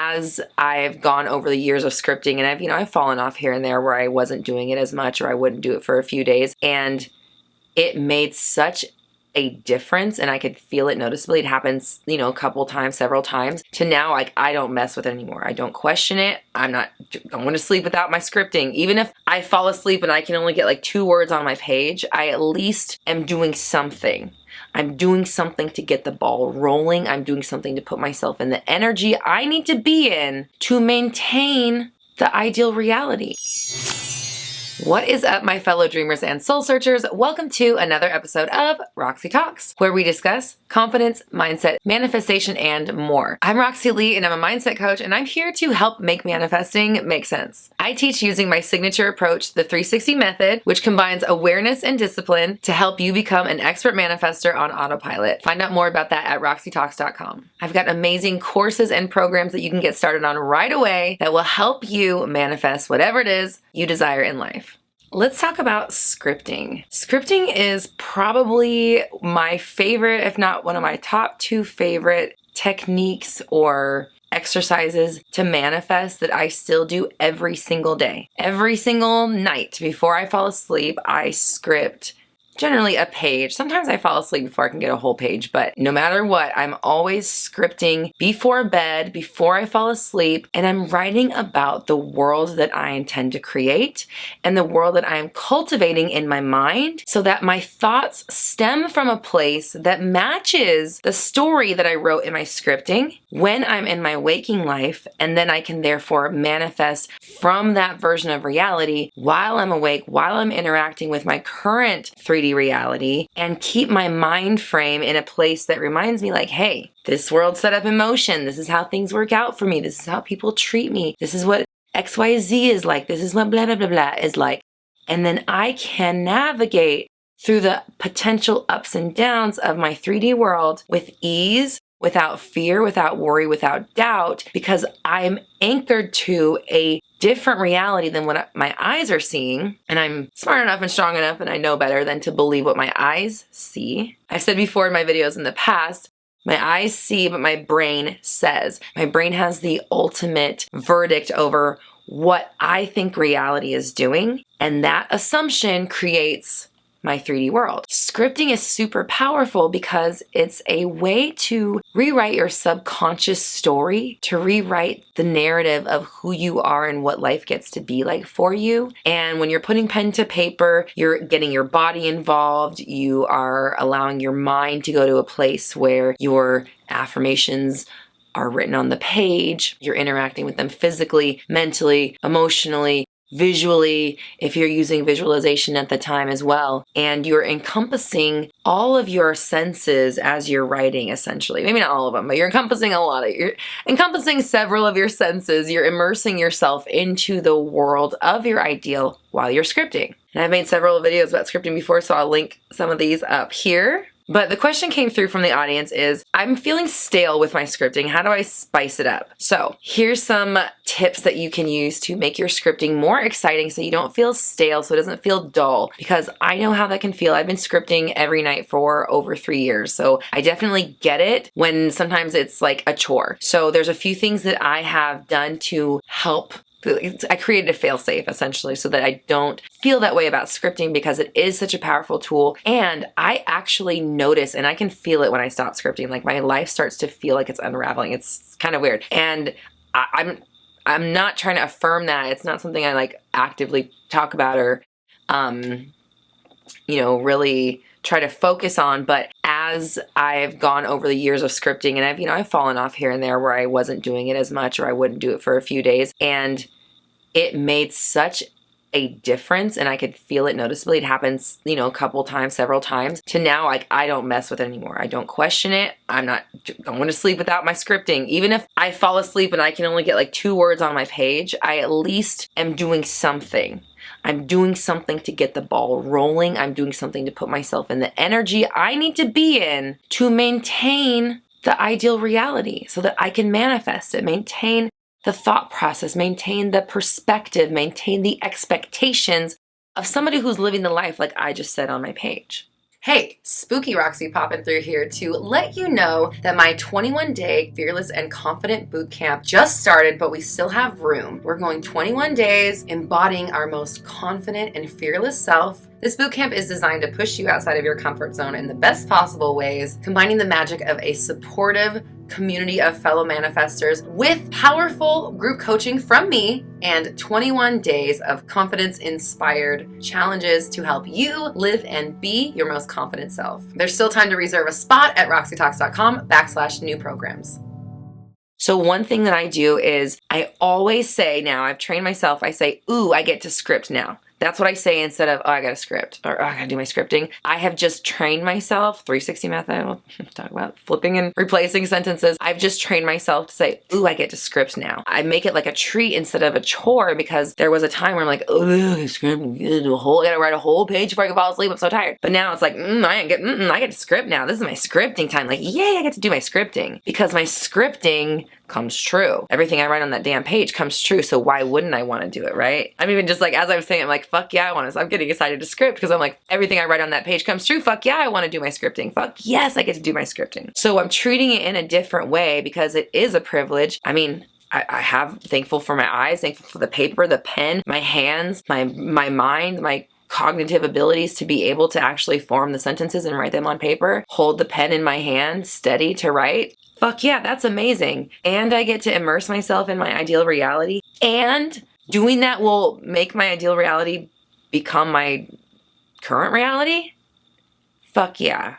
as I've gone over the years of scripting, and I've fallen off here and there where I wasn't doing it as much, or I wouldn't do it for a few days, and it made such a difference, and I could feel it noticeably. It happens, a couple times, several times, to now, like, I don't mess with it anymore. I don't question it. I'm not going to sleep without my scripting. Even if I fall asleep and I can only get like 2 words on my page, I at least am doing something. I'm doing something to get the ball rolling. I'm doing something to put myself in the energy I need to be in to maintain the ideal reality. What is up, my fellow dreamers and soul searchers? Welcome to another episode of Roxy Talks, where we discuss confidence, mindset, manifestation, and more. I'm Roxy Lee, and I'm a mindset coach, and I'm here to help make manifesting make sense. I teach using my signature approach, the 360 method, which combines awareness and discipline to help you become an expert manifester on autopilot. Find out more about that at roxytalks.com. I've got amazing courses and programs that you can get started on right away that will help you manifest whatever it is you desire in life. Let's talk about scripting. Scripting is probably my favorite, if not one of my top 2 favorite techniques or exercises to manifest that I still do every single day. Every single night before I fall asleep, I script generally a page. Sometimes I fall asleep before I can get a whole page, but no matter what, I'm always scripting before bed, before I fall asleep, and I'm writing about the world that I intend to create and the world that I am cultivating in my mind so that my thoughts stem from a place that matches the story that I wrote in my scripting when I'm in my waking life, and then I can therefore manifest from that version of reality while I'm awake, while I'm interacting with my current 3D reality, and keep my mind frame in a place that reminds me like, hey, this world's set up in motion. This is how things work out for me. This is how people treat me. This is what XYZ is like. This is what blah, blah, blah, blah is like. And then I can navigate through the potential ups and downs of my 3D world with ease, without fear, without worry, without doubt, because I'm anchored to a different reality than what my eyes are seeing. And I'm smart enough and strong enough, and I know better than to believe what my eyes see. I've said before in my videos in the past, my eyes see, but my brain says. My brain has the ultimate verdict over what I think reality is doing, and that assumption creates my 3D world. Scripting is super powerful because it's a way to rewrite your subconscious story, to rewrite the narrative of who you are and what life gets to be like for you. And when you're putting pen to paper, you're getting your body involved. You are allowing your mind to go to a place where your affirmations are written on the page. You're interacting with them physically, mentally, emotionally, visually, if you're using visualization at the time as well. And you're encompassing all of your senses as you're writing, essentially. Maybe not all of them, but you're encompassing you're encompassing several of your senses. You're immersing yourself into the world of your ideal while you're scripting. And I've made several videos about scripting before, so I'll link some of these up here. But the question came through from the audience is, I'm feeling stale with my scripting. How do I spice it up? So here's some tips that you can use to make your scripting more exciting so you don't feel stale, so it doesn't feel dull, because I know how that can feel. I've been scripting every night for over 3 years, so I definitely get it when sometimes it's like a chore. So there's a few things that I have done to help. I created a fail-safe essentially so that I don't feel that way about scripting, because it is such a powerful tool. And I actually notice, and I can feel it when I stop scripting, like my life starts to feel like it's unraveling. It's kind of weird. And I'm not trying to affirm that. It's not something I like actively talk about or, really try to focus on. But as I've gone over the years of scripting, and I've fallen off here and there where I wasn't doing it as much, or I wouldn't do it for a few days, and it made such a difference, and I could feel it noticeably. It happens, a couple times, several times, to now, like, I don't mess with it anymore. I don't question it. I'm not going to sleep without my scripting. Even if I fall asleep and I can only get like 2 words on my page, I at least am doing something. I'm doing something to get the ball rolling. I'm doing something to put myself in the energy I need to be in to maintain the ideal reality so that I can manifest it, maintain the thought process, maintain the perspective, maintain the expectations of somebody who's living the life like I just said on my page. Hey, Spooky Roxy popping through here to let you know that my 21-day Fearless and Confident Bootcamp just started, but we still have room. We're going 21 days embodying our most confident and fearless self. This bootcamp is designed to push you outside of your comfort zone in the best possible ways, combining the magic of a supportive community of fellow manifestors with powerful group coaching from me and 21 days of confidence-inspired challenges to help you live and be your most confident self. There's still time to reserve a spot at roxytalks.com/new programs. So one thing that I do is I always say, now I've trained myself, I say, ooh, I get to script now. That's what I say instead of, oh, I got to script, or oh, I got to do my scripting. I have just trained myself, 360 method, we'll talk about flipping and replacing sentences. I've just trained myself to say, ooh, I get to script now. I make it like a treat instead of a chore, because there was a time where I'm like, oh, script, I gotta write a whole page before I can fall asleep, I'm so tired. But now it's like, I get to script now. This is my scripting time. Like, yay, I get to do my scripting, because my scripting comes true. Everything I write on that damn page comes true, so why wouldn't I want to do it, right? I'm even just like, as I was saying, I'm like, fuck yeah, I want to. So I'm getting excited to script, because I'm like, everything I write on that page comes true. Fuck yeah, I want to do my scripting. Fuck yes, I get to do my scripting. So I'm treating it in a different way, because it is a privilege. I mean, I have, thankful for my eyes, thankful for the paper, the pen, my hands, my mind, my cognitive abilities to be able to actually form the sentences and write them on paper, hold the pen in my hand, steady to write. Fuck yeah, that's amazing. And I get to immerse myself in my ideal reality. And doing that will make my ideal reality become my current reality? Fuck yeah.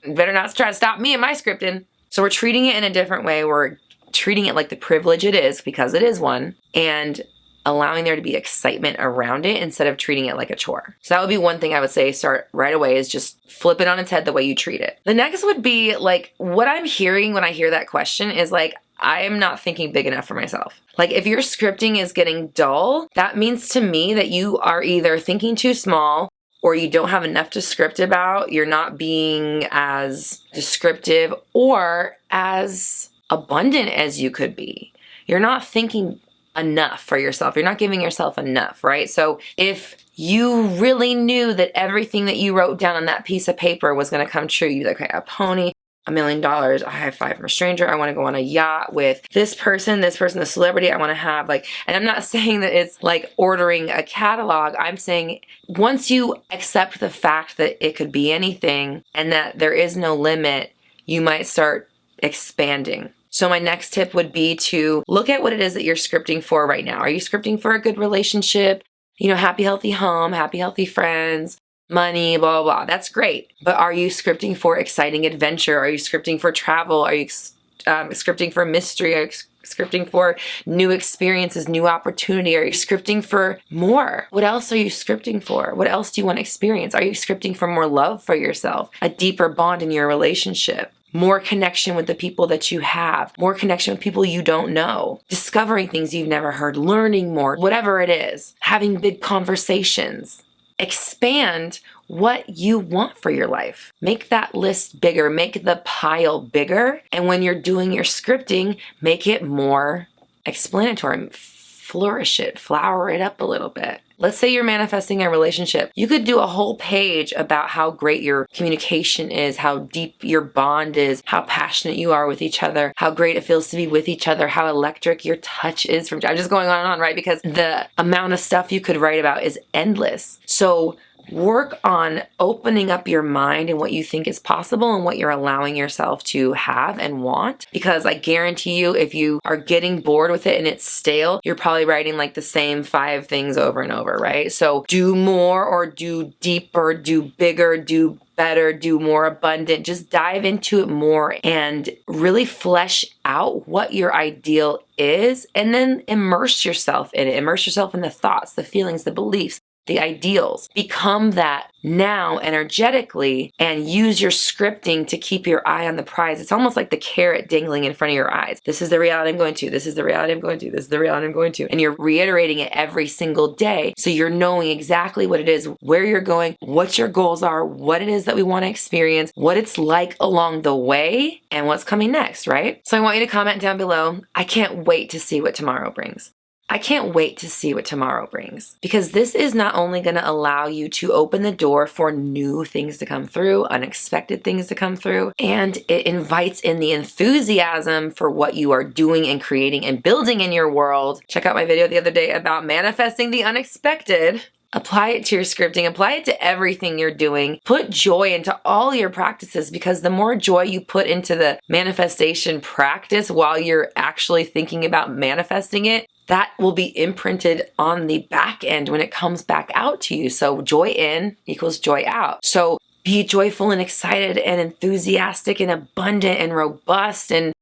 Better not try to stop me and my scripting. So we're treating it in a different way. We're treating it like the privilege it is, because it is one, and allowing there to be excitement around it instead of treating it like a chore. So that would be one thing I would say start right away, is just flip it on its head the way you treat it. The next would be like, what I'm hearing when I hear that question is like, I am not thinking big enough for myself. Like, if your scripting is getting dull, that means to me that you are either thinking too small, or you don't have enough to script about, you're not being as descriptive or as abundant as you could be. You're not thinking enough for yourself. You're not giving yourself enough, right? So if you really knew that everything that you wrote down on that piece of paper was going to come true, you'd like, okay, a pony, $1 million, I have 5 from a stranger, I want to go on a yacht with this person, the celebrity I want to have, like, and I'm not saying that it's like ordering a catalog. I'm saying once you accept the fact that it could be anything and that there is no limit, you might start expanding. So my next tip would be to look at what it is that you're scripting for right now. Are you scripting for a good relationship? Happy, healthy home, happy, healthy friends, money, blah, blah, blah. That's great. But are you scripting for exciting adventure? Are you scripting for travel? Are you scripting for mystery? Are you scripting for new experiences, new opportunity? Are you scripting for more? What else are you scripting for? What else do you want to experience? Are you scripting for more love for yourself? A deeper bond in your relationship? More connection with the people that you have, more connection with people you don't know, discovering things you've never heard, learning more, whatever it is, having big conversations. Expand what you want for your life. Make that list bigger, make the pile bigger. And when you're doing your scripting, make it more explanatory. Flourish it, flower it up a little bit. Let's say you're manifesting a relationship. You could do a whole page about how great your communication is, how deep your bond is, how passionate you are with each other, how great it feels to be with each other, how electric your touch is. I'm just going on and on, right? Because the amount of stuff you could write about is endless. So work on opening up your mind and what you think is possible and what you're allowing yourself to have and want. Because I guarantee you, if you are getting bored with it and it's stale, you're probably writing like the same 5 things over and over, right? So do more, or do deeper, do bigger, do better, do more abundant. Just dive into it more and really flesh out what your ideal is, and then immerse yourself in it. Immerse yourself in the thoughts, the feelings, the beliefs, the ideals. Become that now energetically, and use your scripting to keep your eye on the prize. It's almost like the carrot dangling in front of your eyes. This is the reality I'm going to. This is the reality I'm going to. This is the reality I'm going to. And you're reiterating it every single day. So you're knowing exactly what it is, where you're going, what your goals are, what it is that we want to experience, what it's like along the way, and what's coming next, right? So I want you to comment down below. I can't wait to see what tomorrow brings. I can't wait to see what tomorrow brings, because this is not only going to allow you to open the door for new things to come through, unexpected things to come through, and it invites in the enthusiasm for what you are doing and creating and building in your world. Check out my video the other day about manifesting the unexpected. Apply it to your scripting, apply it to everything you're doing. Put joy into all your practices, because the more joy you put into the manifestation practice while you're actually thinking about manifesting it, that will be imprinted on the back end when it comes back out to you. So joy in equals joy out. So be joyful and excited and enthusiastic and abundant and robust and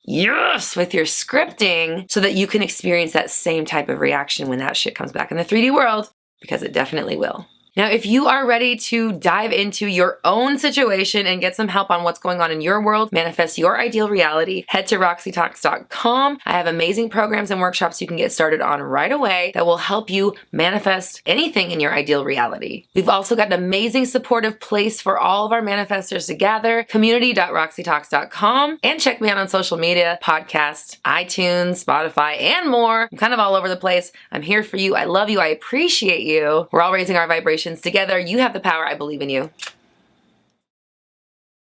yes with your scripting, so that you can experience that same type of reaction when that shit comes back in the 3D world. Because it definitely will. Now, if you are ready to dive into your own situation and get some help on what's going on in your world, manifest your ideal reality, head to roxytalks.com. I have amazing programs and workshops you can get started on right away that will help you manifest anything in your ideal reality. We've also got an amazing supportive place for all of our manifestors to gather, community.roxytalks.com, and check me out on social media, podcast, iTunes, Spotify, and more. I'm kind of all over the place. I'm here for you. I love you. I appreciate you. We're all raising our vibrations together. You have the power. I believe in you.